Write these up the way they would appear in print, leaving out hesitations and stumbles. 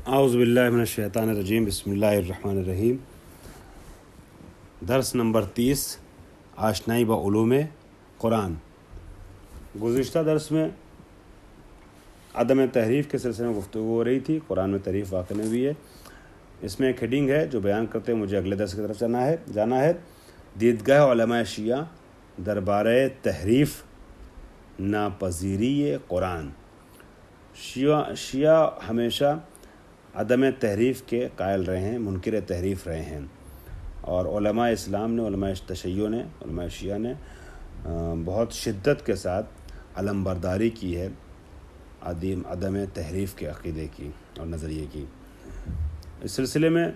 اعوذ باللہ من الشیطان الرجیم، بسم اللہ الرحمن الرحیم۔ درس نمبر 30، آشنائی بعلوم قرآن۔ گزشتہ درس میں عدم تحریف کے سلسلے میں گفتگو ہو رہی تھی۔ قرآن میں تحریف واقع نہیں ہوئی ہے۔ اس میں ایک ہیڈنگ ہے جو بیان کرتے ہیں مجھے اگلے درس کی طرف جانا ہے۔ دیدگاہ علماء شیعہ دربارہ تحریف ناپذیری قرآن۔ شیعہ ہمیشہ عدم تحریف کے قائل رہے ہیں، منکر تحریف رہے ہیں، اور علماء اسلام نے، علماء تشیع نے، علماء شیعہ نے بہت شدت کے ساتھ علمبرداری کی ہے عدم تحریف کے عقیدے کی اور نظریے کی۔ اس سلسلے میں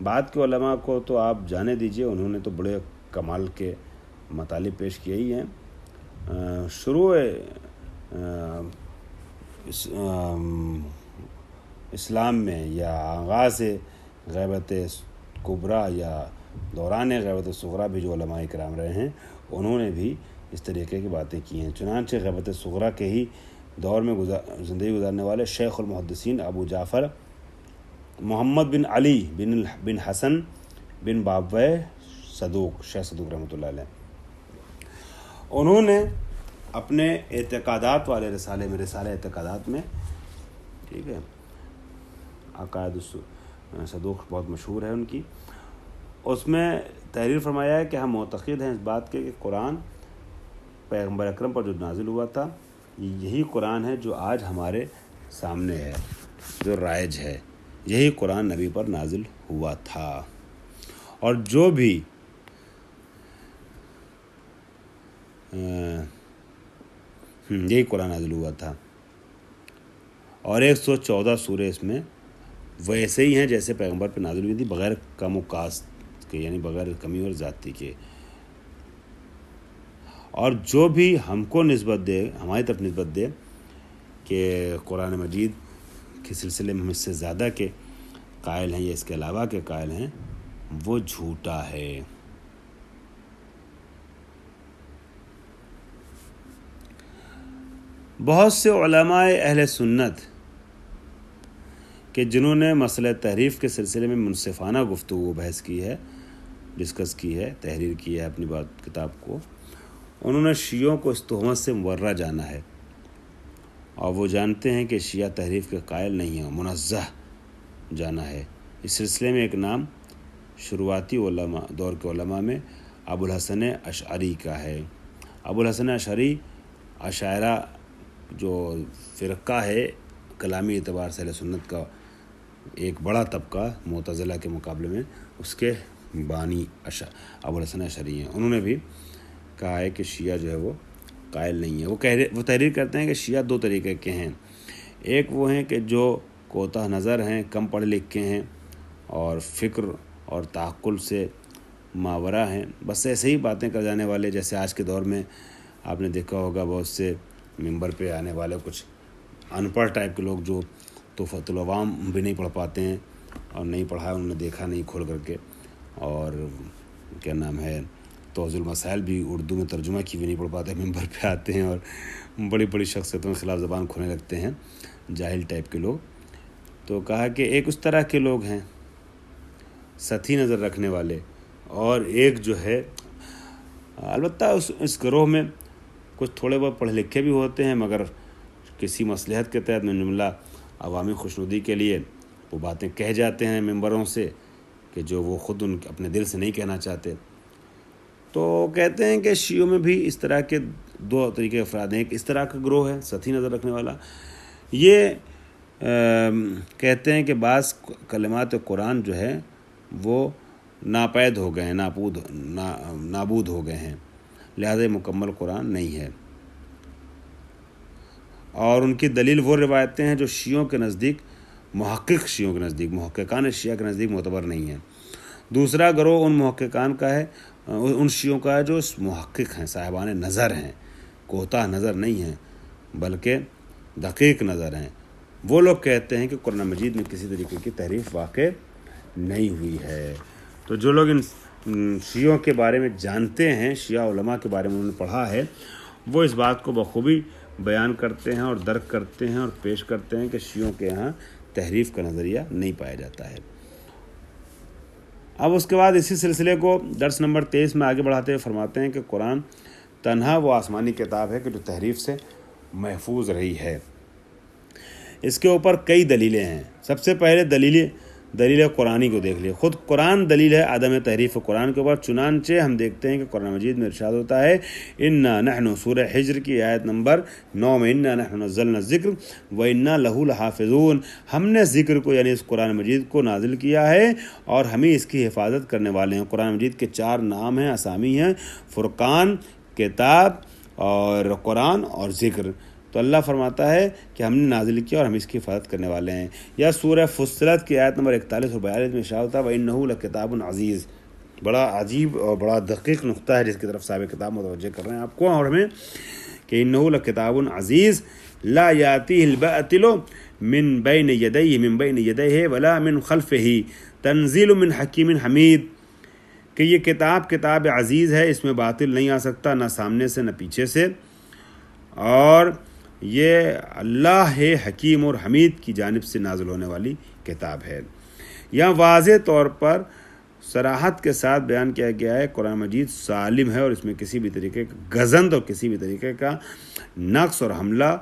بعد کے علماء کو تو آپ جانے دیجئے، انہوں نے تو بڑے کمال کے مطالب پیش کیے ہی ہیں۔ شروع اسلام میں یا آغاز غیبت کبریٰ یا دوران غیبت صغریٰ بھی جو علماء کرام رہے ہیں انہوں نے بھی اس طریقے کی باتیں کی ہیں۔ چنانچہ غیبت صغریٰ کے ہی دور میں زندگی گزارنے والے شیخ المحدثین ابو جعفر محمد بن علی بن حسن بن بابوہ صدوق، شیخ صدوق رحمۃ اللہ علیہ، انہوں نے اپنے اعتقادات والے رسالے میں، رسالہ اعتقادات میں، ٹھیک ہے، عقائد صدوق بہت مشہور ہے ان کی، اس میں تحریر فرمایا ہے کہ ہم معتقد ہیں اس بات کے کہ قرآن پیغمبر اکرم پر جو نازل ہوا تھا یہی قرآن ہے جو آج ہمارے سامنے ہے، جو رائج ہے، یہی قرآن نبی پر نازل ہوا تھا، اور جو بھی یہی قرآن نازل ہوا تھا، اور 114 سورے اس میں ویسے ہی ہیں جیسے پیغمبر پہ نازل ہوئی تھی، بغیر کم و کاست کے، یعنی بغیر کمی اور زیادتی کے، اور جو بھی ہم کو نسبت دے، ہماری طرف نسبت دے کہ قرآن مجید کے سلسلے میں ہم اس سے زیادہ کے قائل ہیں یا اس کے علاوہ کے قائل ہیں، وہ جھوٹا ہے۔ بہت سے علماء اہل سنت کہ جنہوں نے مسئلہ تحریف کے سلسلے میں منصفانہ گفتگو بحث کی ہے، ڈسکس کی ہے، تحریر کی ہے اپنی بات کتاب کو، انہوں نے شیعوں کو اس تہمت سے مبرہ جانا ہے، اور وہ جانتے ہیں کہ شیعہ تحریف کے قائل نہیں ہیں، منزہ جانا ہے۔ اس سلسلے میں ایک نام شروعاتی علماء دور کے علماء میں ابو الحسن اشعری کا ہے۔ ابو الحسن اشعری اشاعرہ جو فرقہ ہے کلامی اعتبار سے اہل سنت کا ایک بڑا طبقہ معتزلہ کے مقابلے میں، اس کے بانی ابو الحسن اشعری ہیں۔ انہوں نے بھی کہا ہے کہ شیعہ جو ہے وہ قائل نہیں ہے۔ وہ تحریر کرتے ہیں کہ شیعہ دو طریقے کے ہیں، ایک وہ ہیں کہ جو کوتاہ نظر ہیں، کم پڑھے لکھے ہیں اور فکر اور تعقل سے ماورا ہیں، بس ایسے ہی باتیں کر جانے والے، جیسے آج کے دور میں آپ نے دیکھا ہوگا بہت سے ممبر پہ آنے والے کچھ ان پڑھ ٹائپ کے لوگ جو تحفۃ العوام بھی نہیں پڑھ پاتے ہیں، اور نہیں پڑھا انہوں نے، دیکھا نہیں کھول کر کے، اور کیا نام ہے توضیح المسائل بھی اردو میں ترجمہ کی بھی نہیں پڑھ پاتے، ممبر پہ آتے ہیں اور بڑی بڑی شخصیتوں کے خلاف زبان کھولنے لگتے ہیں، جاہل ٹائپ کے لوگ۔ تو کہا کہ ایک اس طرح کے لوگ ہیں سطحی نظر رکھنے والے، اور ایک جو ہے، البتہ اس گروہ میں کچھ تھوڑے بہت پڑھے لکھے بھی ہوتے ہیں، مگر کسی مصلحت کے تحت من جملہ عوامی خوشنودی کے لیے وہ باتیں کہہ جاتے ہیں ممبروں سے کہ جو وہ خود اپنے دل سے نہیں کہنا چاہتے۔ تو کہتے ہیں کہ شیعوں میں بھی اس طرح کے دو طریقے افراد ہیں، ایک اس طرح کا گروہ ہے سطحی نظر رکھنے والا، یہ کہتے ہیں کہ بعض کلمات قرآن جو ہے وہ ناپید ہو گئے ہیں، نابود ہو گئے ہیں، لہذا مکمل قرآن نہیں ہے، اور ان کی دلیل وہ روایتیں ہیں جو شیعوں کے نزدیک، محققان شیعہ کے نزدیک معتبر نہیں ہیں۔ دوسرا گروہ ان محققان کا ہے، ان شیعوں کا ہے جو محقق ہیں، صاحبان نظر ہیں، کوتاہ نظر نہیں ہیں بلکہ دقیق نظر ہیں۔ وہ لوگ کہتے ہیں کہ قرآن مجید میں کسی طریقے کی تحریف واقع نہیں ہوئی ہے۔ تو جو لوگ ان شیعوں کے بارے میں جانتے ہیں، شیعہ علماء کے بارے میں انہوں نے پڑھا ہے، وہ اس بات کو بخوبی بیان کرتے ہیں اور درک کرتے ہیں اور پیش کرتے ہیں کہ شیعوں کے یہاں تحریف کا نظریہ نہیں پایا جاتا ہے۔ اب اس کے بعد اسی سلسلے کو درس نمبر 23 میں آگے بڑھاتے ہوئے فرماتے ہیں کہ قرآن تنہا وہ آسمانی کتاب ہے کہ جو تحریف سے محفوظ رہی ہے۔ اس کے اوپر کئی دلیلیں ہیں۔ سب سے پہلے دلیل قرآنی کو دیکھ لیے۔ خود قرآن دلیل ہے عدم تحریف قرآن کے اوپر، چنانچہ ہم دیکھتے ہیں کہ قرآن مجید میں ارشاد ہوتا ہے انا نحن، سورہ حجر کی آیت نمبر 9 میں، انا نحن نزلنا الذکر وانا لہ لحافظون، ہم نے ذکر کو یعنی اس قرآن مجید کو نازل کیا ہے اور ہمیں اس کی حفاظت کرنے والے ہیں۔ قرآن مجید کے 4 نام ہیں، اسامی ہیں، فرقان، کتاب اور قرآن اور ذکر۔ تو اللہ فرماتا ہے کہ ہم نے نازل کیا اور ہم اس کی حفاظت کرنے والے ہیں۔ یا سورہ فصلت کی آیت نمبر 41 اور 42 میں ارشاد ہوتا ہے وَإِنَّهُ لَكِتَابٌ عَزِيزٌ۔ بڑا عجیب اور بڑا دقیق نقطہ ہے جس کی طرف صاحب کتاب متوجہ کر رہے ہیں آپ کو اور ہمیں کہ إِنَّهُ لَكِتَابٌ عَزِيزٌ لَا يَأْتِيهِ الْبَاطِلُ مِن بَيْنِ يَدَيْهِ وَلَا مِن خَلْفِهِ تَنزِيلٌ مِن حَكِيمٍ حَمِيدٍ، کہ یہ کتاب عزیز ہے، اس میں باطل نہیں آ سکتا، نہ سامنے سے نہ پیچھے سے، اور یہ اللہ حکیم اور حمید کی جانب سے نازل ہونے والی کتاب ہے۔ یہاں واضح طور پر صراحت کے ساتھ بیان کیا گیا ہے قرآن مجید سالم ہے اور اس میں کسی بھی طریقے کا گزند اور کسی بھی طریقے کا نقص اور حملہ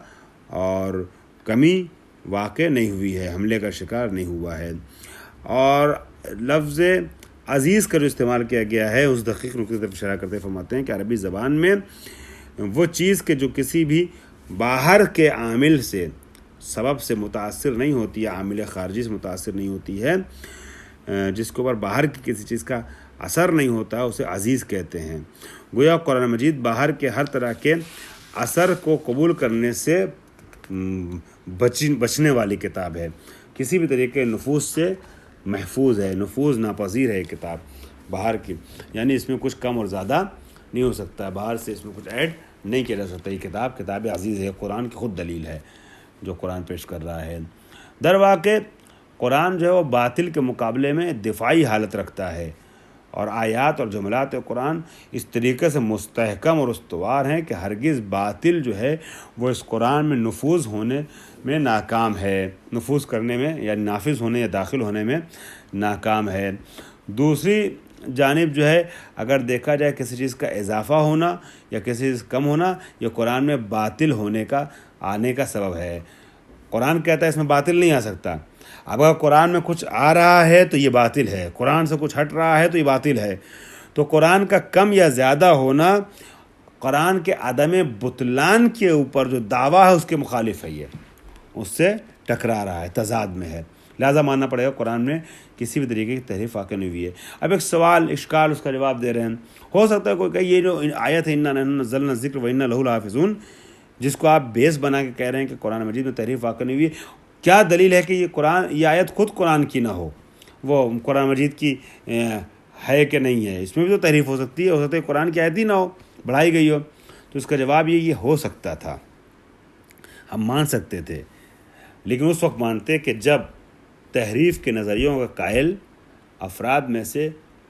اور کمی واقع نہیں ہوئی ہے، حملے کا شکار نہیں ہوا ہے۔ اور لفظ عزیز کا جو استعمال کیا گیا ہے اس دقیق نقطے پر اشارہ کرتے فرماتے ہیں کہ عربی زبان میں وہ چیز کہ جو کسی بھی باہر کے عامل سے سبب سے متاثر نہیں ہوتی ہے، عامل خارجی سے متاثر نہیں ہوتی ہے، جس کے اوپر باہر کی کسی چیز کا اثر نہیں ہوتا، اسے عزیز کہتے ہیں۔ گویا قرآن مجید باہر کے ہر طرح کے اثر کو قبول کرنے سے بچنے والی کتاب ہے، کسی بھی طریقے نفوذ سے محفوظ ہے، نفوذ ناپذیر ہے کتاب باہر کی، یعنی اس میں کچھ کم اور زیادہ نہیں ہو سکتا، باہر سے اس میں کچھ ایڈ نہیں کیا جا سکتا۔ یہ کتاب عزیز ہے، قرآن کی خود دلیل ہے جو قرآن پیش کر رہا ہے۔ در واقع قرآن جو ہے وہ باطل کے مقابلے میں دفاعی حالت رکھتا ہے، اور آیات اور جملات قرآن اس طریقے سے مستحکم اور استوار ہیں کہ ہرگز باطل جو ہے وہ اس قرآن میں نفوذ ہونے میں ناکام ہے، نفوذ کرنے میں یا نافذ ہونے یا داخل ہونے میں ناکام ہے۔ دوسری جانب جو ہے اگر دیکھا جائے کسی چیز کا اضافہ ہونا یا کسی چیز کم ہونا، یہ قرآن میں باطل ہونے کا آنے کا سبب ہے۔ قرآن کہتا ہے اس میں باطل نہیں آ سکتا، اب اگر قرآن میں کچھ آ رہا ہے تو یہ باطل ہے، قرآن سے کچھ ہٹ رہا ہے تو یہ باطل ہے۔ تو قرآن کا کم یا زیادہ ہونا قرآن کے عدم بطلان کے اوپر جو دعویٰ ہے اس کے مخالف ہے، یہ اس سے ٹکرا رہا ہے، تضاد میں ہے، لہٰذا ماننا پڑے گا قرآن میں کسی بھی طریقے کی تحریف واقع نہیں ہوئی ہے۔ اب ایک سوال اشکال اس کا جواب دے رہے ہیں، ہو سکتا ہے کوئی کہ یہ جو آیت ہے انا نحن نزلنا الذکر وانا لہ لحافظون، جس کو آپ بیس بنا کے کہہ رہے ہیں کہ قرآن مجید میں تحریف واقع نہیں ہوئی، کیا دلیل ہے کہ یہ آیت خود قرآن کی نہ ہو، وہ قرآن مجید کی ہے کہ نہیں ہے؟ اس میں بھی تو تحریف ہو سکتی ہے، ہو سکتا ہے قرآن کی آیت ہی نہ ہو، بڑھائی گئی ہو۔ تو اس کا جواب یہ ہو سکتا تھا، ہم مان سکتے تھے، لیکن اس وقت مانتے کہ جب تحریف کے نظریوں کا قائل افراد میں سے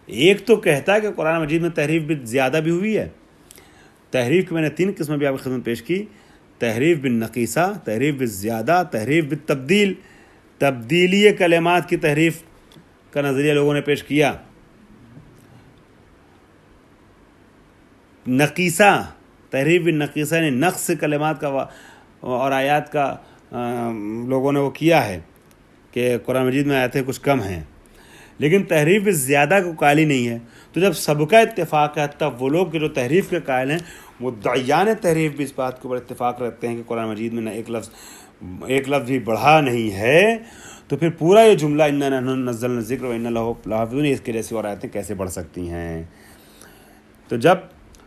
ایک تو کہتا ہے کہ قرآن مجید میں تحریف بھی زیادہ بھی ہوئی ہے۔ تحریف کی میں نے 3 قسمیں بھی آپ کی خدمت پیش کی: تحریف بالنقیصہ، تحریف بالزیادہ، تحریف بالتبدیل۔ تبدیلی کلمات کی تحریف کا نظریہ لوگوں نے پیش کیا۔ نقیصہ، تحریف بالنقیصہ یعنی نقص کلمات کا اور آیات کا لوگوں نے وہ کیا ہے کہ قرآن مجید میں آیتیں کچھ کم ہیں، لیکن تحریف زیادہ کو قائل ہی نہیں ہے۔ تو جب سب کا اتفاق ہے، تب وہ لوگ جو تحریف کے قائل ہیں وہ دعیان تحریف بھی اس بات کے اوپر اتفاق رکھتے ہیں کہ قرآن مجید میں نہ ایک لفظ بھی بڑھا نہیں ہے، تو پھر پورا یہ جملہ انا نحن نزلنا الذکر وانا لہ لحافظون اس کے جیسی اور آیتیں کیسے بڑھ سکتی ہیں؟ تو جب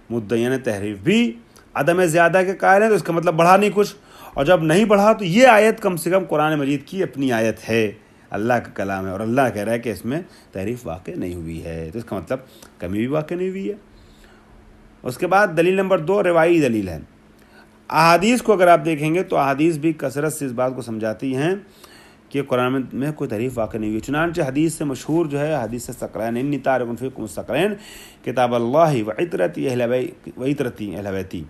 مدعیان تحریف بھی عدم زیادہ کے قائل ہیں تو اس کا مطلب بڑھا نہیں کچھ، اور جب نہیں بڑھا تو یہ آیت کم سے کم قرآن مجید کی اپنی آیت ہے، اللہ کا کلام ہے، اور اللہ کہہ رہا ہے کہ اس میں تحریف واقع نہیں ہوئی ہے، تو اس کا مطلب کمی بھی واقع نہیں ہوئی ہے۔ اس کے بعد دلیل نمبر 2 روایی دلیل ہے۔ احادیث کو اگر آپ دیکھیں گے تو احادیث بھی کثرت سے اس بات کو سمجھاتی ہیں کہ قرآن میں کوئی تحریف واقع نہیں ہوئی۔ چنانچہ حدیث سے مشہور جو ہے حدیث ثقلین انی تارک فیکم الثقلین کتاب اللہ وعطرتی اہل بیتی،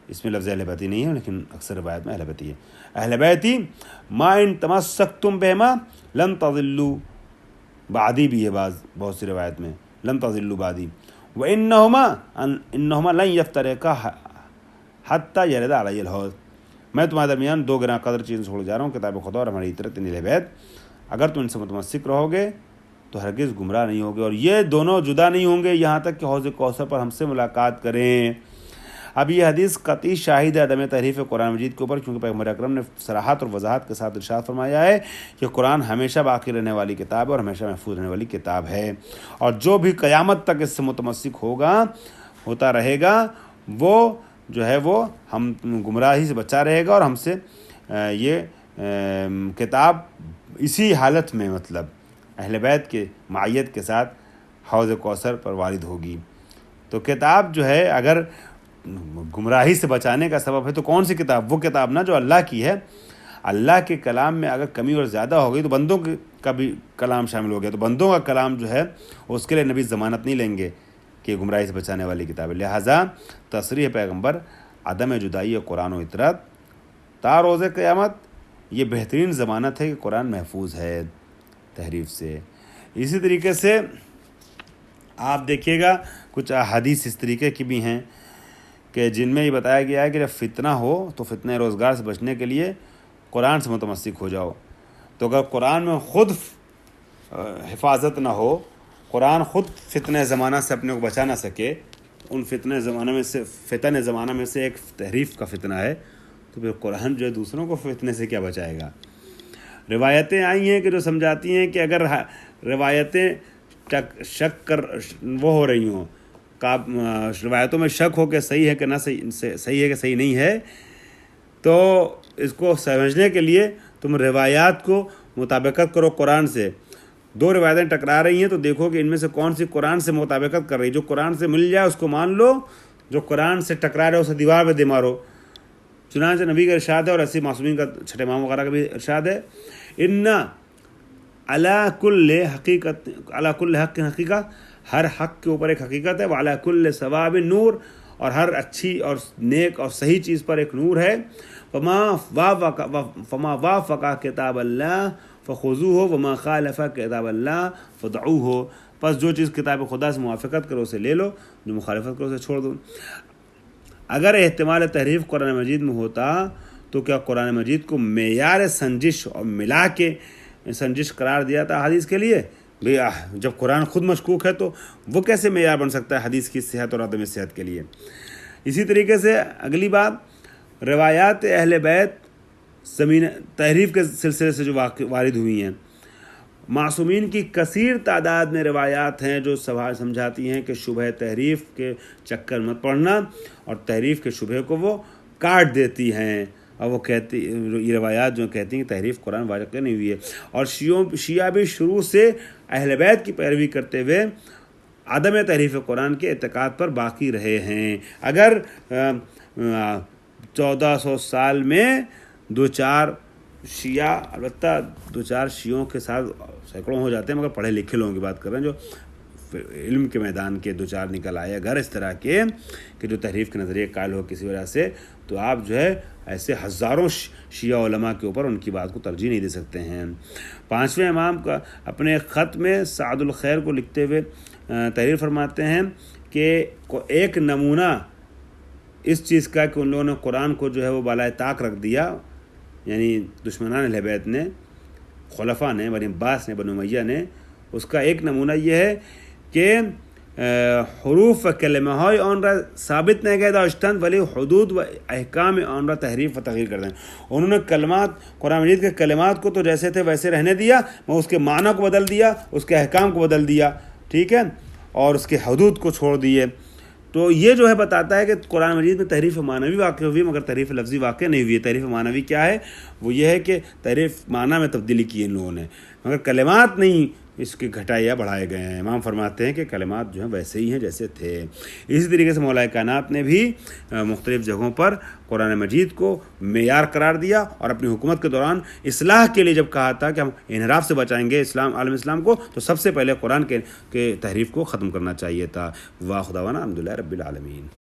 اس میں لفظ اہل بیتی نہیں ہے لیکن اکثر روایت میں اہل بیتی ہے. اہل بیتی ما ان تمسکتم بہما لن تضلوا بعدی بھی ہے بہت سی روایت میں لن تضلوا بعدی. وانہما لن یفترقا حتی یرد علی الحوض. میں تمہارے درمیان دو گراں قدر چیزیں چھوڑ جا رہا ہوں، کتاب خدا اور ہماری اطاعت اہل بیت. اگر تم ان سے متمسک رہو گے تو ہرگز گمراہ نہیں ہوگے، اور یہ دونوں جدا نہیں ہوں گے یہاں تک کہ حوض کوثر پر ہم سے ملاقات کریں. اب یہ حدیث قطعی شاہد ہے عدم تحریف قرآن مجید کے اوپر، کیونکہ پیغمبر اکرم نے صراحت اور وضاحت کے ساتھ ارشاد فرمایا ہے کہ قرآن ہمیشہ باقی رہنے والی کتاب ہے اور ہمیشہ محفوظ رہنے والی کتاب ہے، اور جو بھی قیامت تک اس سے متمسک ہوتا رہے گا وہ جو ہے وہ ہم گمراہی سے بچا رہے گا، اور ہم سے یہ کتاب اسی حالت میں مطلب اہل بیت کے معیت کے ساتھ حوض کوثر پر وارد ہوگی. تو کتاب جو ہے اگر گمراہی سے بچانے کا سبب ہے تو کون سی کتاب؟ وہ کتاب نا جو اللہ کی ہے. اللہ کے کلام میں اگر کمی اور زیادہ ہو گئی تو بندوں کا بھی کلام شامل ہو گیا، تو بندوں کا کلام جو ہے اس کے لیے نبی ضمانت نہیں لیں گے کہ گمراہی سے بچانے والی کتاب ہے. لہٰذا تصریح پیغمبر عدم جدائی قرآن و اطاعت تا روز قیامت یہ بہترین ضمانت ہے کہ قرآن محفوظ ہے تحریف سے. اسی طریقے سے آپ دیکھیے گا کچھ احادیث اس طریقے کی بھی ہیں کہ جن میں یہ بتایا گیا ہے کہ جب فتنہ ہو تو فتنہ روزگار سے بچنے کے لیے قرآن سے متمسک ہو جاؤ. تو اگر قرآن میں خود حفاظت نہ ہو، قرآن خود فتنہ زمانہ سے اپنے کو بچا نہ سکے، ان فتنہ زمانہ میں سے ایک تحریف کا فتنہ ہے، تو پھر قرآن جو ہے دوسروں کو فتنے سے کیا بچائے گا. روایتیں آئی ہیں کہ جو سمجھاتی ہیں کہ اگر روایتیں شک کر وہ ہو رہی ہوں، روایتوں میں شک ہو کہ صحیح ہے کہ نہ صحیح ہے کہ صحیح نہیں ہے، تو اس کو سمجھنے کے لیے تم روایات کو مطابقت کرو قرآن سے. دو روایتیں ٹکرا رہی ہیں تو دیکھو کہ ان میں سے کون سی قرآن سے مطابقت کر رہی. جو قرآن سے مل جائے اس کو مان لو، جو قرآن سے ٹکرا رہے اسے دیوار پہ دے مارو. چنانچہ نبی کا ارشاد ہے اور ایسی معصومین کا چھٹے امام وغیرہ کا بھی ارشاد ہے، ان علی کل حق حقیقہ، ہر حق کے اوپر ایک حقیقت ہے، وعلی کل ثواب نور، اور ہر اچھی اور نیک اور صحیح چیز پر ایک نور ہے. فما وافق کتاب اللہ فخذوہ وما خالف کتاب اللہ فدعوہ. پس جو چیز کتاب خدا سے موافقت کرو اسے لے لو، جو مخالفت کرو اسے چھوڑ دو. اگر احتمال تحریف قرآن مجید میں ہوتا تو کیا قرآن مجید کو معیار سنجش اور ملا کے سنجش قرار دیا تھا حدیث کے لیے؟ جب قرآن خود مشکوک ہے تو وہ کیسے معیار بن سکتا ہے حدیث کی صحت اور عدم صحت کے لیے؟ اسی طریقے سے اگلی بات، روایات اہل بیت تحریف کے سلسلے سے جو وارد ہوئی ہیں، معصومین کی کثیر تعداد میں روایات ہیں جو سمجھاتی ہیں کہ شبہ تحریف کے چکر مت پڑنا، اور تحریف کے شبہ کو وہ کاٹ دیتی ہیں. اور وہ یہ روایات جو کہتی ہیں کہ تحریف قرآن واقع نہیں ہوئی ہے. اور شیعہ بھی شروع سے اہل بیت کی پیروی کرتے ہوئے عدم تحریف قرآن کے اعتقاد پر باقی رہے ہیں. اگر 1400 سال میں دو چار شیعہ، البتہ دو چار شیعوں کے ساتھ سینکڑوں ہو جاتے ہیں، مگر پڑھے لکھے لوگوں کی بات کر رہے ہیں جو علم کے میدان کے دو چار نکل آئے. اگر اس طرح کے کہ جو تحریف کے نظریے قائل ہو کسی وجہ سے، تو آپ جو ہے ایسے ہزاروں شیعہ علماء کے اوپر ان کی بات کو ترجیح نہیں دے سکتے ہیں. پانچویں امام کا اپنے خط میں سعد الخیر کو لکھتے ہوئے تحریر فرماتے ہیں کہ ایک نمونہ اس چیز کا کہ ان لوگوں نے قرآن کو جو ہے وہ بالائے طاق رکھ دیا، یعنی دشمنان اہل بیت نے، خلفاء نے، بنی عباس نے، بنو امیہ نے، اس کا ایک نمونہ یہ ہے کہ حروف و کلمہ های آن را ثابت نگه داشتند ولی حدود و احکام آن را تحریف و تغییر کردند. انہوں نے کلمات، قرآن مجید کے کلمات کو تو جیسے تھے ویسے رہنے دیا، میں اس کے معنی کو بدل دیا، اس کے احکام کو بدل دیا، ٹھیک ہے، اور اس کے حدود کو چھوڑ دیے. تو یہ جو ہے بتاتا ہے کہ قرآن مجید میں تحریف معنوی واقع ہوئی مگر تحریف لفظی واقع نہیں ہوئی ہے. تحریف معنوی کیا ہے؟ وہ یہ ہے کہ تحریف معنی میں تبدیلی کی ان لوگوں نے، مگر کلمات نہیں اس کے گھٹائے یا بڑھائے گئے ہیں. امام فرماتے ہیں کہ کلمات جو ہیں ویسے ہی ہیں جیسے تھے. اسی طریقے سے مولا کائنات نے بھی مختلف جگہوں پر قرآن مجید کو معیار قرار دیا، اور اپنی حکومت کے دوران اصلاح کے لیے جب کہا تھا کہ ہم انحراف سے بچائیں گے عالم اسلام کو، تو سب سے پہلے قرآن کے تحریف کو ختم کرنا چاہیے تھا. واخر دعوانا الحمدللہ رب العالمین.